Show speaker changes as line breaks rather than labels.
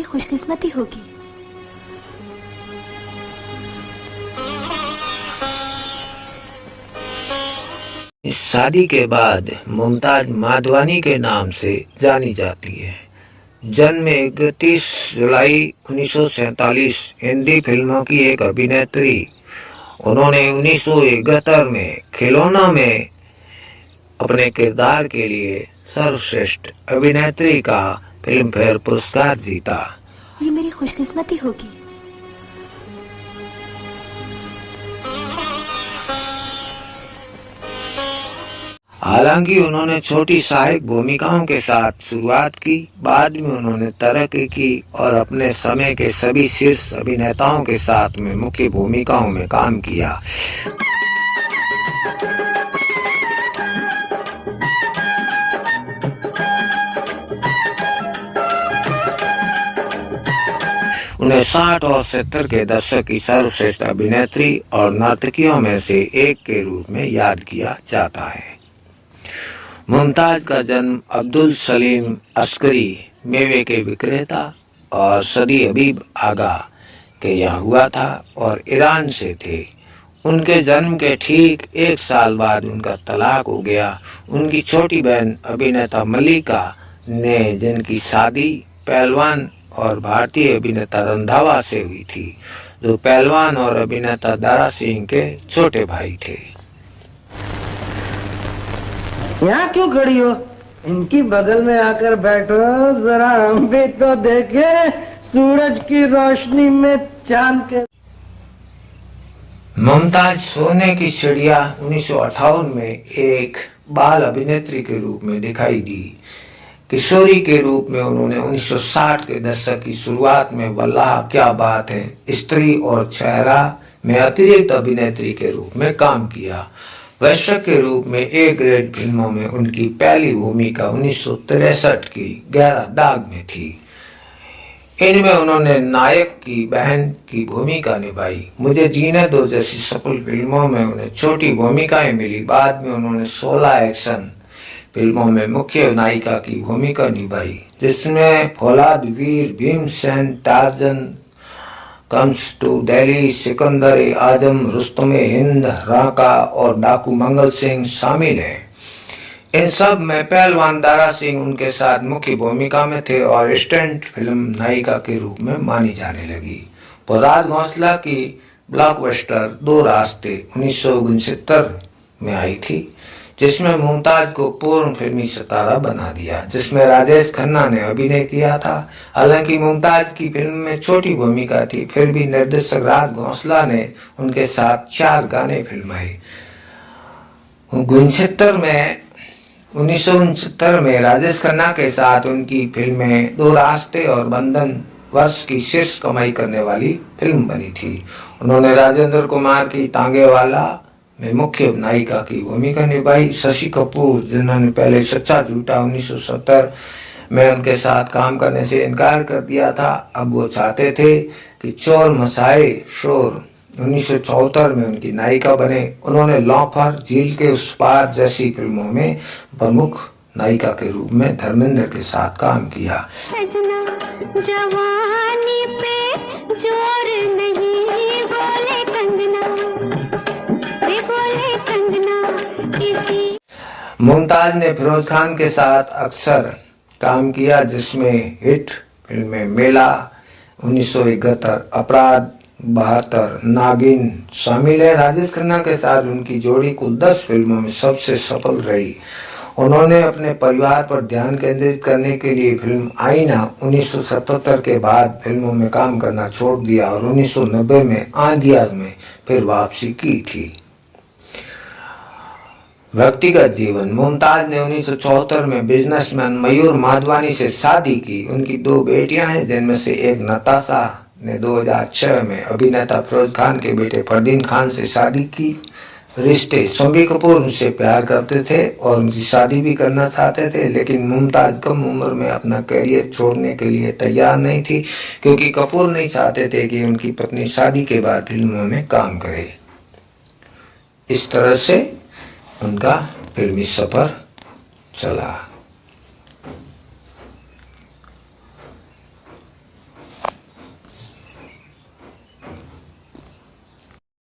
मेरी खुशकिस्मती होगी।
इस शादी के बाद मुमताज माधवानी के नाम से जानी जाती है। जन्म 31 जुलाई 1947 हिंदी फिल्मों की एक अभिनेत्री। उन्होंने 1971 में खिलौना में अपने किरदार के लिए सर्वश्रेष्ठ अभिनेत्री का फिल्म फेयर पुरस्कार जीता।
ये मेरी खुशकिस्मती होगी।
हालांकि उन्होंने छोटी सहायक भूमिकाओं के साथ शुरुआत की। बाद में उन्होंने तरक्की की और अपने समय के सभी शीर्ष अभिनेताओं के साथ में मुख्य भूमिकाओं में काम किया। उन्हें 60 और 70 के दशक की सर्वश्रेष्ठ अभिनेत्री और नर्तकियों में से एक के रूप में याद किया जाता है। मुमताज का जन्म अब्दुल सलीम अस्करी मेवे के विक्रेता और सदी हबीब आगा के यहाँ हुआ था और ईरान से थे। उनके जन्म के ठीक 1 साल बाद उनका तलाक हो गया। उनकी छोटी बहन अभिनेता मलिका ने, जिनकी शादी पहलवान और भारतीय अभिनेता रंधावा से हुई थी, जो पहलवान और अभिनेता दारा सिंह के छोटे भाई थे।
यहाँ क्यों खड़ी हो? इनकी बगल में आकर बैठो, जरा हम भी तो देखे सूरज की रोशनी में चांद के।
मुमताज सोने की चिड़िया 1958 में एक बाल अभिनेत्री के रूप में दिखाई दी। किशोरी के रूप में उन्होंने 1960 के दशक की शुरुआत में वल्लाह क्या बात है, स्त्री और चेहरा में अतिरिक्त अभिनेत्री के रूप में काम किया। वैश्यक के रूप में ए ग्रेड फिल्मों में उनकी पहली भूमिका 1963 की गहरा दाग में थी। इनमें उन्होंने नायक की बहन की भूमिका निभाई। मुझे जीने दो जैसी सफल फिल्मों में उन्हें छोटी भूमिकाएं मिली। बाद में उन्होंने 16 एक्शन फिल्मों में मुख्य नायिका की भूमिका निभाई, जिसमें Faulad, Veer, Bhimsen, Tarzan comes to Delhi, Sikandar Azam, Rustam Hind, Raka और डाकू मंगल सिंह शामिल हैं। इन सब में पहलवान दारा सिंह उनके साथ मुख्य भूमिका में थे और स्टंट फिल्म नायिका के रूप में मानी जाने लगी। फौलाद घोंसला की ब्लॉकबस्टर 2 रास्ते 1969 में आई थी, जिसमें मुमताज को पूर्ण फिल्मी सितारा बना दिया, जिसमें राजेश खन्ना ने अभिनय किया था। हालांकि मुमताज की फिल्म में छोटी भूमिका थी, फिर भी निर्देशक राज घोंसला ने उनके साथ 4 गाने फिल्माए। 1969 में राजेश खन्ना के साथ उनकी फिल्में 2 रास्ते और बंधन वर्ष की शीर्ष कमाई करने वाली फिल्म बनी थी। उन्होंने राजेंद्र कुमार की तांगेवाला में मुख्य नायिका की भूमिका निभाई। शशि कपूर, जिन्होंने पहले सच्चा झूठा 1970 में उनके साथ काम करने से इनकार कर दिया था, अब वो चाहते थे कि चोर मसाए शोर 1974 में उनकी नायिका बने। उन्होंने लॉफर, झील के उस पार जैसी फिल्मों में प्रमुख नायिका के रूप में धर्मेंद्र के साथ काम किया।
जवानी पे जोर नहीं, बोले कंगना, बोले कंगना किसी।
मुमताज ने फिरोज खान के साथ अक्सर काम किया, जिसमें हिट फिल्में मेला 1971, अपराध 72, नागिन शामिल है। राजेश खन्ना के साथ उनकी जोड़ी कुल 10 फिल्मों में सबसे सफल रही। उन्होंने अपने परिवार पर ध्यान केंद्रित करने के लिए फिल्म आईना 1977 के बाद फिल्मों में काम करना छोड़ दिया और 1990 में आंधिया में फिर वापसी की थी। व्यक्तिगत जीवन। मुमताज ने 1974 में बिजनेसमैन मयूर माधवानी से शादी की। उनकी 2 बेटियां हैं, जिनमें से एक नताशा ने 2006 में अभिनेता फिरोज खान के बेटे फरदीन खान से शादी की। रिश्ते। शम्मी कपूर उनसे प्यार करते थे और उनकी शादी भी करना चाहते थे, लेकिन मुमताज कम उम्र में अपना करियर छोड़ने के लिए तैयार नहीं थी, क्योंकि कपूर नहीं चाहते थे कि उनकी पत्नी शादी के बाद फिल्मों में काम करे। इस तरह से उनका फिल्मी सफर चला।